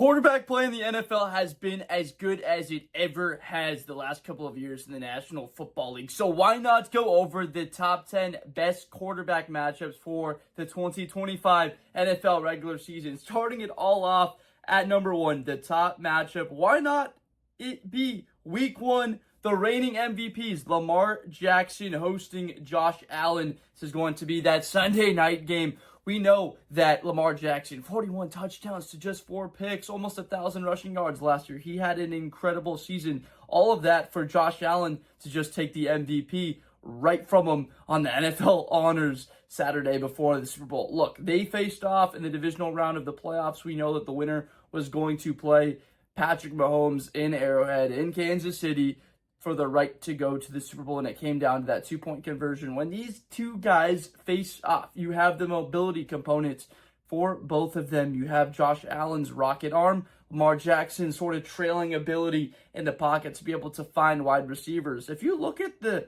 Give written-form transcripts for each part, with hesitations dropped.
Quarterback play in the NFL has been as good as it ever has the last couple of years in the National Football League. So why not go over the top 10 best quarterback matchups for the 2025 NFL regular season? Starting it all off at number one, the top matchup. Why not it be week one? The reigning MVPs, Lamar Jackson hosting Josh Allen. This is going to be that Sunday night game. We know that Lamar Jackson, 41 touchdowns to just 4 picks, almost 1,000 rushing yards last year. He had an incredible season. All of that for Josh Allen to just take the MVP right from him on the NFL Honors Saturday before the Super Bowl. Look, they faced off in the divisional round of the playoffs. We know that the winner was going to play Patrick Mahomes in Arrowhead in Kansas City for the right to go to the Super Bowl, and it came down to that 2-point conversion. When these two guys face off, you have the mobility components for both of them. You have Josh Allen's rocket arm, Lamar Jackson's sort of trailing ability in the pocket to be able to find wide receivers. If you look at the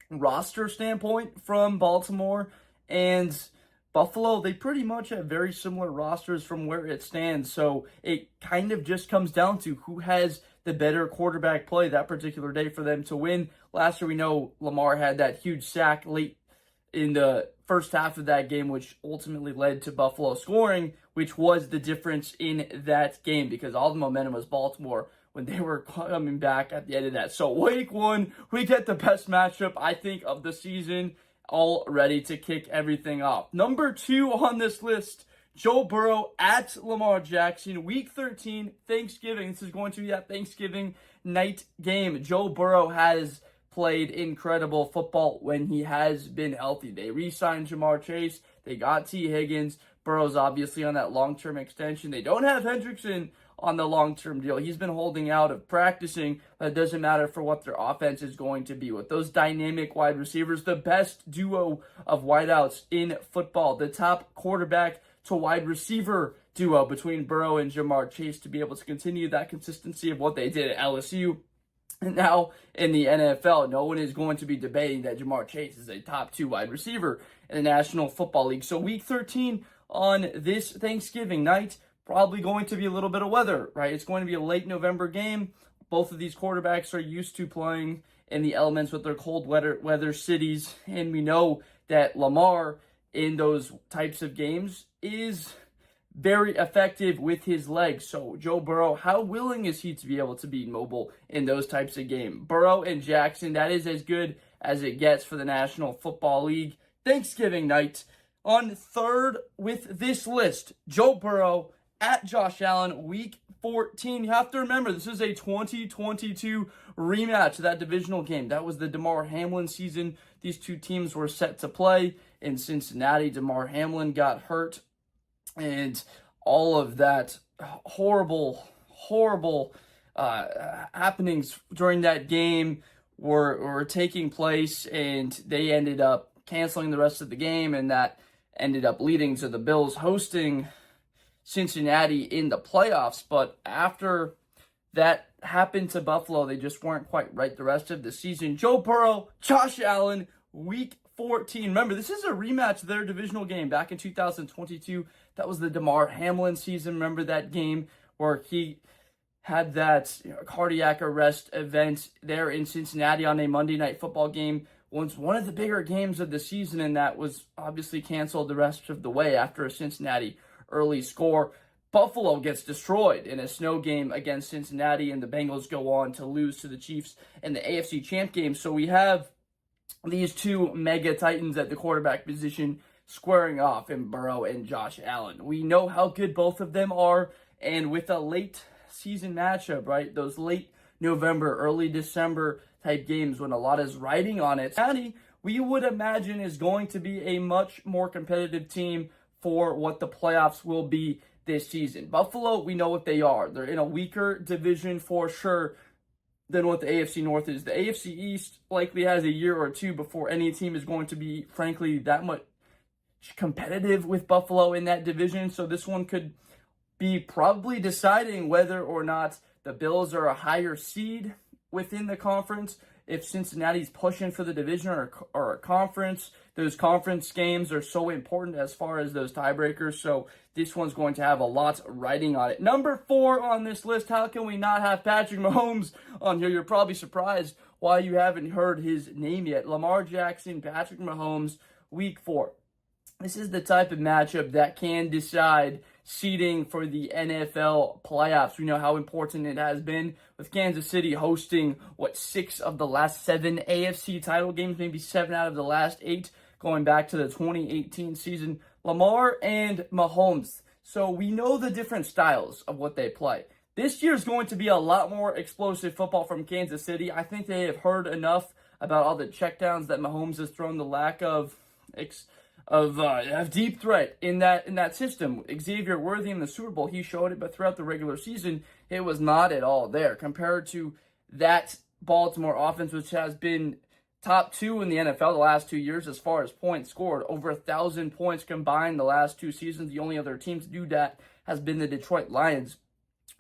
roster standpoint from Baltimore and Buffalo, they pretty much have very similar rosters from where it stands. So it kind of just comes down to who has the better quarterback play that particular day for them to win. Last year, we know Lamar had that huge sack late in the first half of that game, which ultimately led to Buffalo scoring, which was the difference in that game because all the momentum was Baltimore when they were coming back at the end of that. So week one, we get the best matchup, I think, of the season, all ready to kick everything off. Number two on this list, Joe Burrow at Lamar Jackson, Week 13, Thanksgiving. This is going to be that Thanksgiving night game. Joe Burrow has played incredible football when he has been healthy. They re-signed Jamar Chase. They got T. Higgins. Burrow's obviously on that long-term extension. They don't have Hendrickson on the long-term deal. He's been holding out of practicing, but it doesn't matter for what their offense is going to be. With those dynamic wide receivers, the best duo of wideouts in football, the top quarterback to wide receiver duo between Burrow and Jamar Chase to be able to continue that consistency of what they did at LSU. And now in the NFL, no one is going to be debating that Jamar Chase is a top 2 wide receiver in the National Football League. So week 13 on this Thanksgiving night, probably going to be a little bit of weather, right? It's going to be a late November game. Both of these quarterbacks are used to playing in the elements with their cold weather cities. And we know that Lamar in those types of games is very effective with his legs. So Joe Burrow, how willing is he to be able to be mobile in those types of games? Burrow and Jackson, that is as good as it gets for the National Football League. Thanksgiving night. On third with this list, Joe Burrow at Josh Allen, Week 14. You have to remember, this is a 2022 rematch of that divisional game. That was the Damar Hamlin season. These two teams were set to play in Cincinnati. Damar Hamlin got hurt, and all of that horrible happenings during that game were taking place, and they ended up canceling the rest of the game, and that ended up leading to the Bills hosting Cincinnati in the playoffs. But after that happened to Buffalo, they just weren't quite right the rest of the season. Joe Burrow, Josh Allen, Week 14. Remember, this is a rematch of their divisional game back in 2022. That was the Damar Hamlin season. Remember that game where he had that cardiac arrest event there in Cincinnati on a Monday Night Football game. Was one of the bigger games of the season, and that was obviously canceled the rest of the way after a Cincinnati early score. Buffalo gets destroyed in a snow game against Cincinnati, and the Bengals go on to lose to the Chiefs in the AFC Champ game. So we have these two mega titans at the quarterback position squaring off in Burrow and Josh Allen. We know how good both of them are, and with a late season matchup, right, those late November, early December type games when a lot is riding on it, we would imagine is going to be a much more competitive team for what the playoffs will be this season. Buffalo, we know what they are. They're in a weaker division for sure than what the AFC North is. The AFC East likely has a year or two before any team is going to be, frankly, that much competitive with Buffalo in that division. So this one could be probably deciding whether or not the Bills are a higher seed within the conference if Cincinnati's pushing for the division or a conference. Those conference games are so important as far as those tiebreakers, so this one's going to have a lot riding on it. Number 4 on this list, how can we not have Patrick Mahomes on here? You're probably surprised why you haven't heard his name yet. Lamar Jackson, Patrick Mahomes, week 4. This is the type of matchup that can decide seeding for the NFL playoffs. We know how important it has been with Kansas City hosting, 6 of the last 7 AFC title games, maybe 7 out of the last 8, going back to the 2018 season. Lamar and Mahomes. So we know the different styles of what they play. This year is going to be a lot more explosive football from Kansas City. I think they have heard enough about all the checkdowns that Mahomes has thrown, the lack of deep threat in that system. Xavier Worthy in the Super Bowl, he showed it, but throughout the regular season, it was not at all there compared to that Baltimore offense, which has been top 2 in the NFL the last 2 years as far as points scored. Over 1,000 points combined the last 2 seasons. The only other team to do that has been the Detroit Lions.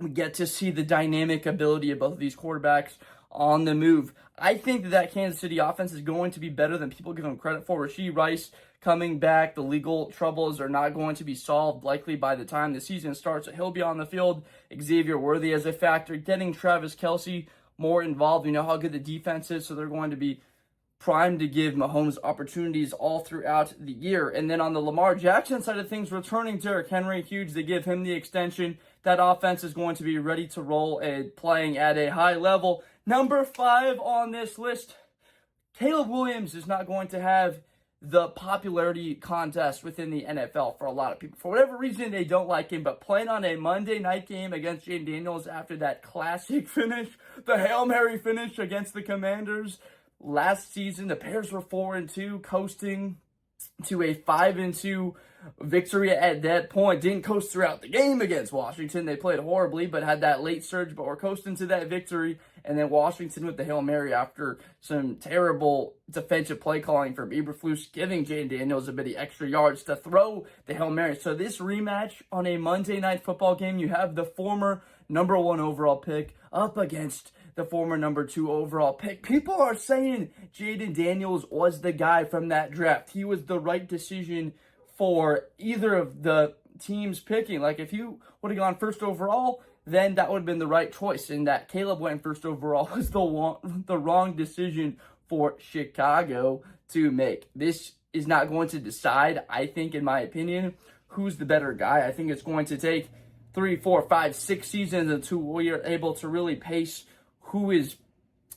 We get to see the dynamic ability of both of these quarterbacks on the move. I think that Kansas City offense is going to be better than people give them credit for. Rashee Rice coming back. The legal troubles are not going to be solved likely by the time the season starts. He'll be on the field. Xavier Worthy as a factor. Getting Travis Kelce more involved. We know how good the defense is, so they're going to be primed to give Mahomes opportunities all throughout the year. And then on the Lamar Jackson side of things, returning Derrick Henry, huge. They give him the extension. That offense is going to be ready to roll and playing at a high level. Number 5 on this list, Caleb Williams is not going to have the popularity contest within the NFL for a lot of people. For whatever reason, they don't like him, but playing on a Monday night game against Jaden Daniels after that classic finish, the Hail Mary finish against the Commanders last season, the Bears were 4-2, coasting to a 5-2 victory at that point. Didn't coast throughout the game against Washington. They played horribly, but had that late surge, but were coasting to that victory. And then Washington with the Hail Mary after some terrible defensive play calling from Eberflus, giving Jaden Daniels a bit of extra yards to throw the Hail Mary. So this rematch on a Monday night football game, you have the former number 1 overall pick up against the former number 2 overall pick. People are saying Jaden Daniels was the guy from that draft. He was the right decision for either of the teams picking. Like, if you would have gone first overall, then that would have been the right choice. And that Caleb went first overall was the wrong decision for Chicago to make. This is not going to decide, I think, in my opinion, who's the better guy. I think it's going to take 3, 4, 5, 6 seasons until we are able to really pace who is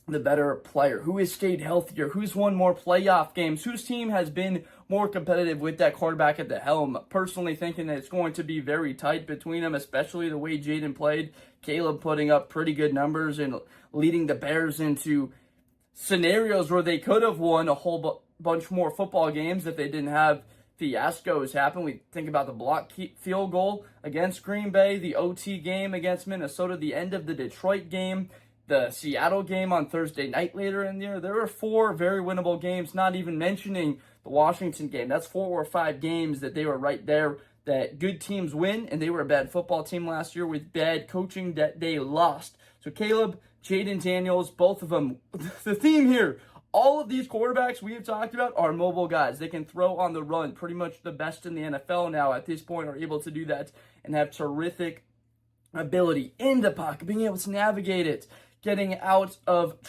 the better player, who has stayed healthier, who's won more playoff games, whose team has been more competitive with that quarterback at the helm. Personally thinking that it's going to be very tight between them, especially the way Jaden played. Caleb putting up pretty good numbers and leading the Bears into scenarios where they could have won a whole bunch more football games if they didn't have fiascos happen. We think about the block field goal against Green Bay, the OT game against Minnesota, the end of the Detroit game, the Seattle game on Thursday night later in the year. There were 4 very winnable games, not even mentioning the Washington game. That's 4 or 5 games that they were right there that good teams win, and they were a bad football team last year with bad coaching that they lost. So Caleb, Jaden Daniels, both of them, the theme here, all of these quarterbacks we have talked about are mobile guys. They can throw on the run. Pretty much the best in the NFL now at this point are able to do that and have terrific ability in the pocket, being able to navigate it, getting out of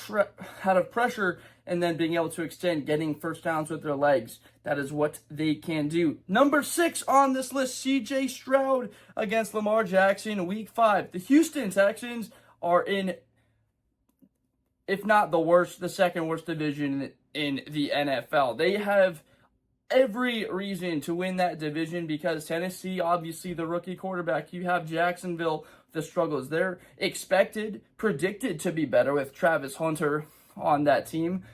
pressure, and then being able to extend, getting first downs with their legs. That is what they can do. Number 6 on this list, C.J. Stroud against Lamar Jackson, Week 5. The Houston Texans are in, if not the worst, the second worst division in the NFL. They have every reason to win that division because Tennessee, obviously the rookie quarterback. You have Jacksonville, the struggles. They're predicted to be better with Travis Hunter on that team.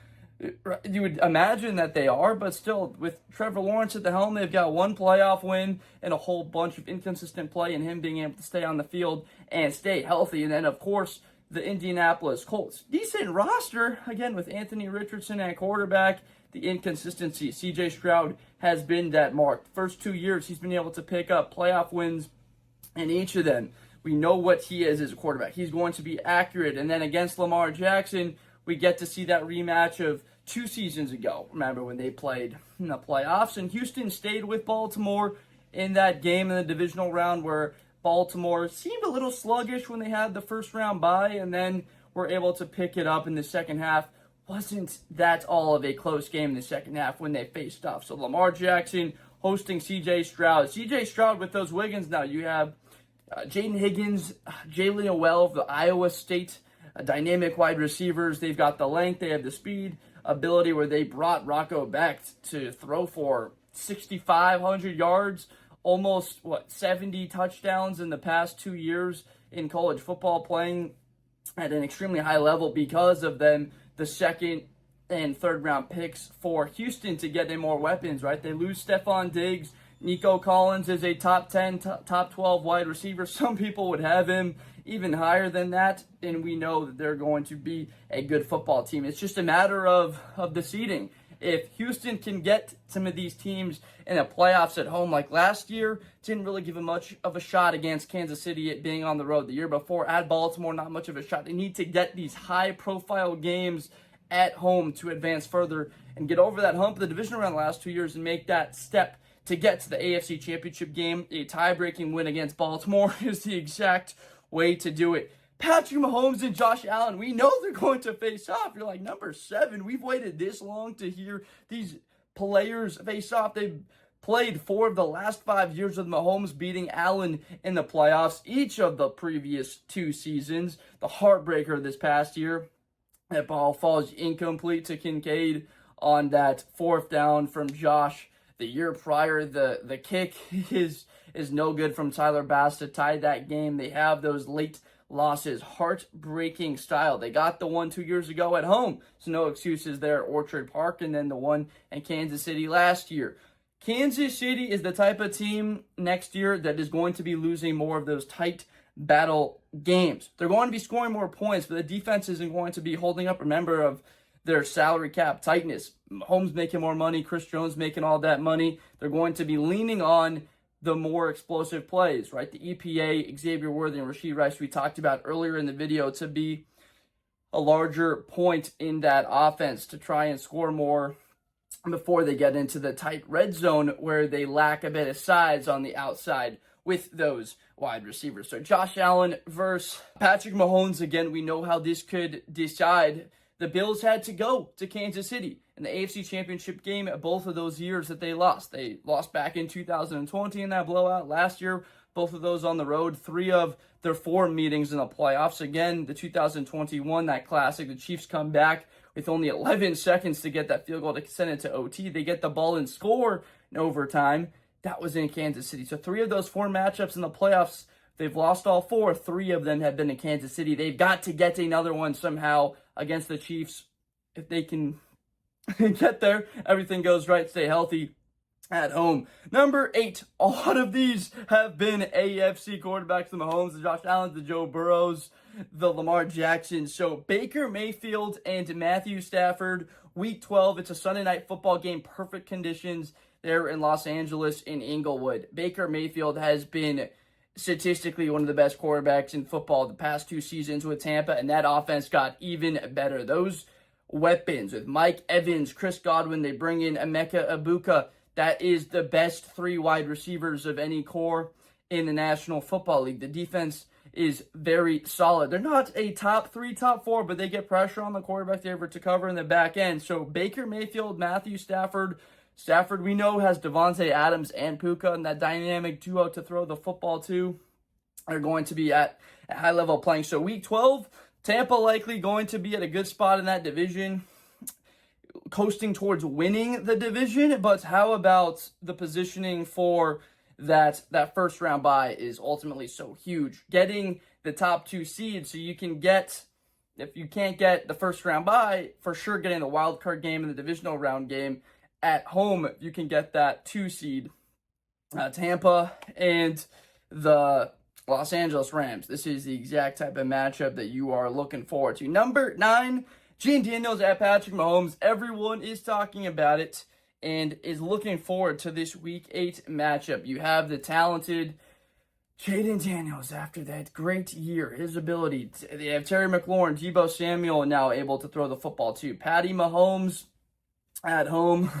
You would imagine that they are, but still, with Trevor Lawrence at the helm, they've got 1 playoff win and a whole bunch of inconsistent play and him being able to stay on the field and stay healthy. And then, of course, the Indianapolis Colts. Decent roster, again, with Anthony Richardson at quarterback. The inconsistency. C.J. Stroud has been that mark. First 2 years, he's been able to pick up playoff wins in each of them. We know what he is as a quarterback. He's going to be accurate. And then against Lamar Jackson, we get to see that rematch of 2 seasons ago. Remember when they played in the playoffs, and Houston stayed with Baltimore in that game in the divisional round where Baltimore seemed a little sluggish when they had the first round bye, and then were able to pick it up in the second half. Wasn't that all of a close game in the second half when they faced off? So Lamar Jackson hosting C.J. Stroud. C.J. Stroud with those Wiggins now. You have Jaden Higgins, Jalen Noel of the Iowa State dynamic wide receivers. They've got the length, they have the speed, ability where they brought Rocco back to throw for 6,500 yards, almost, 70 touchdowns in the past 2 years in college football, playing at an extremely high level because of them, the second and third round picks for Houston to get in more weapons, right? They lose Stephon Diggs. Nico Collins is a top 10, top 12 wide receiver. Some people would have him even higher than that, and we know that they're going to be a good football team. It's just a matter of the seeding. If Houston can get some of these teams in the playoffs at home, like last year, didn't really give them much of a shot against Kansas City, it being on the road. The year before at Baltimore, not much of a shot. They need to get these high-profile games at home to advance further and get over that hump of the division round the last 2 years and make that step to get to the AFC Championship game. A tie-breaking win against Baltimore is the exact way to do it. Patrick Mahomes and Josh Allen, we know they're going to face off. You're like, number 7. We've waited this long to hear these players face off. They've played 4 of the last 5 years with Mahomes beating Allen in the playoffs each of the previous 2 seasons. The heartbreaker this past year, that ball falls incomplete to Kincaid on that 4th down from Josh. The year prior, the kick is no good from Tyler Bass to tie that game. They have those late losses, heartbreaking style. They got the one 2 years ago at home, so no excuses there at Orchard Park, and then the one in Kansas City last year. Kansas City is the type of team next year that is going to be losing more of those tight battle games. They're going to be scoring more points, but the defense isn't going to be holding up. Remember of their salary cap tightness. Mahomes making more money, Chris Jones making all that money. They're going to be leaning on the more explosive plays, right? The EPA, Xavier Worthy, and Rashee Rice we talked about earlier in the video to be a larger point in that offense to try and score more before they get into the tight red zone where they lack a bit of size on the outside with those wide receivers. So Josh Allen versus Patrick Mahomes, again, we know how this could decide. The Bills had to go to Kansas City in the AFC Championship game at both of those years that they lost. They lost back in 2020 in that blowout. Last year, both of those on the road. 3 of their 4 meetings in the playoffs. Again, the 2021, that classic, the Chiefs come back with only 11 seconds to get that field goal to send it to OT. They get the ball and score in overtime. That was in Kansas City. So 3 of those 4 matchups in the playoffs, they've lost all 4. 3 of them have been in Kansas City. They've got to get another one somehow against the Chiefs. If they can get there, everything goes right, stay healthy at home. Number 8, a lot of these have been AFC quarterbacks, the Mahomes, the Josh Allen, the Joe Burrows, the Lamar Jackson. So Baker Mayfield and Matthew Stafford, Week 12. It's a Sunday night football game, perfect conditions there in Los Angeles in Inglewood. Baker Mayfield has been statistically one of the best quarterbacks in football the past 2 seasons with Tampa, and that offense got even better. Those weapons with Mike Evans, Chris Godwin, they bring in Emeka Egbuka. That is the best 3 wide receivers of any core in the National Football League. The defense is very solid. They're not a top 3, top 4, but they get pressure on the quarterback there to cover in the back end. So Baker Mayfield, Matthew Stafford. Stafford, we know, has Devontae Adams and Puka, and that dynamic duo to throw the football to are going to be at a high level playing. So Week 12, Tampa likely going to be at a good spot in that division, coasting towards winning the division. But how about the positioning for that first round bye is ultimately so huge. Getting the top 2 seeds so you can get, if you can't get the first round bye, for sure getting the wild card game and the divisional round game at home, you can get that 2 seed. Tampa and the Los Angeles Rams. This is the exact type of matchup that you are looking forward to. Number 9, Gene Daniels at Patrick Mahomes. Everyone is talking about it and is looking forward to this Week 8 matchup. You have the talented Jaden Daniels, after that great year, his ability. They have Terry McLaurin, Deebo Samuel now able to throw the football too. Patty Mahomes at home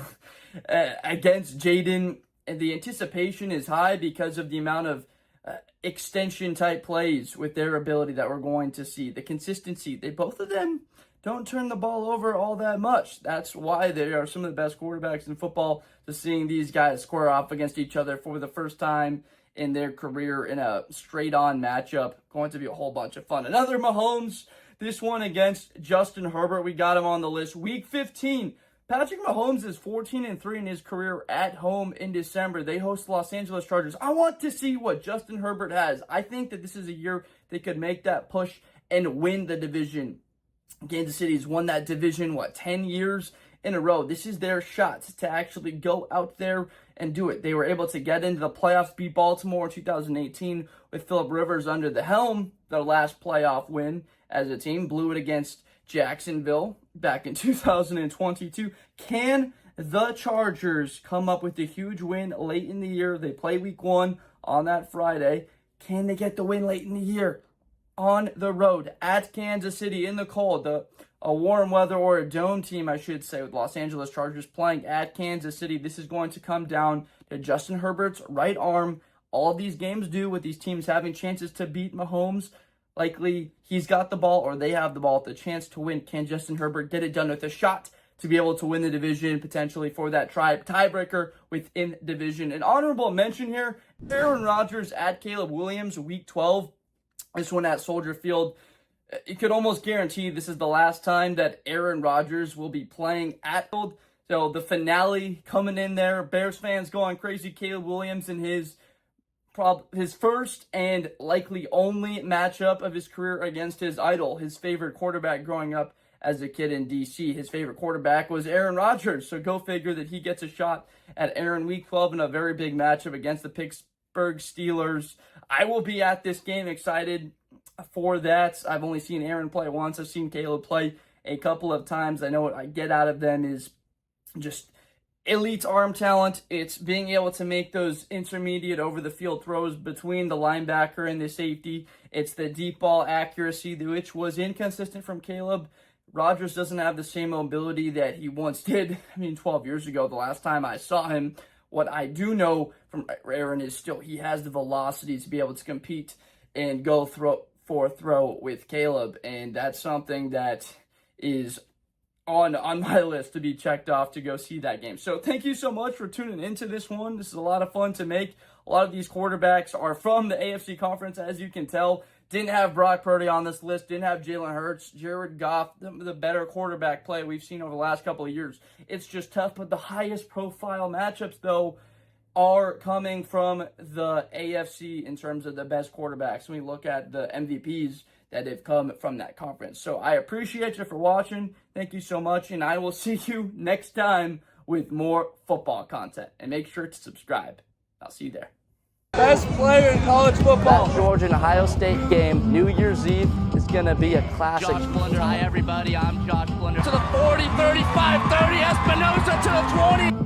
against Jaden. And the anticipation is high because of the amount of extension type plays with their ability that we're going to see. The consistency. Both of them don't turn the ball over all that much. That's why they are some of the best quarterbacks in football. Just seeing these guys square off against each other for the first time in their career in a straight-on matchup. Going to be a whole bunch of fun. Another Mahomes, this one against Justin Herbert. We got him on the list. Week 15, Patrick Mahomes is 14-3 in his career at home in December. They host the Los Angeles Chargers. I want to see what Justin Herbert has. I think that this is a year they could make that push and win the division. Kansas City's won that division, 10 years in a row. This is their shot to actually go out there and do it. They were able to get into the playoffs, beat Baltimore in 2018 with Phillip Rivers under the helm. Their last playoff win as a team, blew it against Jacksonville back in 2022. Can the Chargers come up with a huge win late in the year? They play week 1 on that Friday. Can they get the win late in the year? On the road at Kansas City in the cold, a warm weather or a dome team, I should say, with Los Angeles Chargers playing at Kansas City. This is going to come down to Justin Herbert's right arm. All of these games do with these teams having chances to beat Mahomes. Likely he's got the ball or they have the ball, the chance to win. Can Justin Herbert get it done with a shot to be able to win the division, potentially for that tiebreaker within division? An honorable mention here, Aaron Rodgers at Caleb Williams, week 12. This one at Soldier Field. You could almost guarantee this is the last time that Aaron Rodgers will be playing at Field. So the finale coming in there. Bears fans going crazy. Caleb Williams in his first and likely only matchup of his career against his idol, his favorite quarterback growing up as a kid in D.C. His favorite quarterback was Aaron Rodgers. So go figure that he gets a shot at Aaron week 12 in a very big matchup against the Pittsburgh Steelers. I will be at this game, excited for that. I've only seen Aaron play once. I've seen Caleb play a couple of times. I know what I get out of them is just elite arm talent. It's being able to make those intermediate over-the-field throws between the linebacker and the safety. It's the deep ball accuracy, which was inconsistent from Caleb. Rodgers doesn't have the same mobility that he once did. 12 years ago, the last time I saw him. What I do know from Aaron is still he has the velocity to be able to compete and go throw with Caleb. And that's something that is on my list to be checked off to go see that game. So thank you so much for tuning into this one. This is a lot of fun to make. A lot of these quarterbacks are from the AFC conference, as you can tell. Didn't have Brock Purdy on this list. Didn't have Jalen Hurts, Jared Goff, the better quarterback play we've seen over the last couple of years. It's just tough. But the highest profile matchups, though, are coming from the AFC in terms of the best quarterbacks. When we look at the MVPs that have come from that conference. So I appreciate you for watching. Thank you so much. And I will see you next time with more football content. And make sure to subscribe. I'll see you there. Best player in college football. That Georgia and Ohio State game, New Year's Eve, is going to be a classic. Josh Blunder. Hi, everybody. I'm Josh Blunder. To the 40, 35, 30. Espinosa to the 20.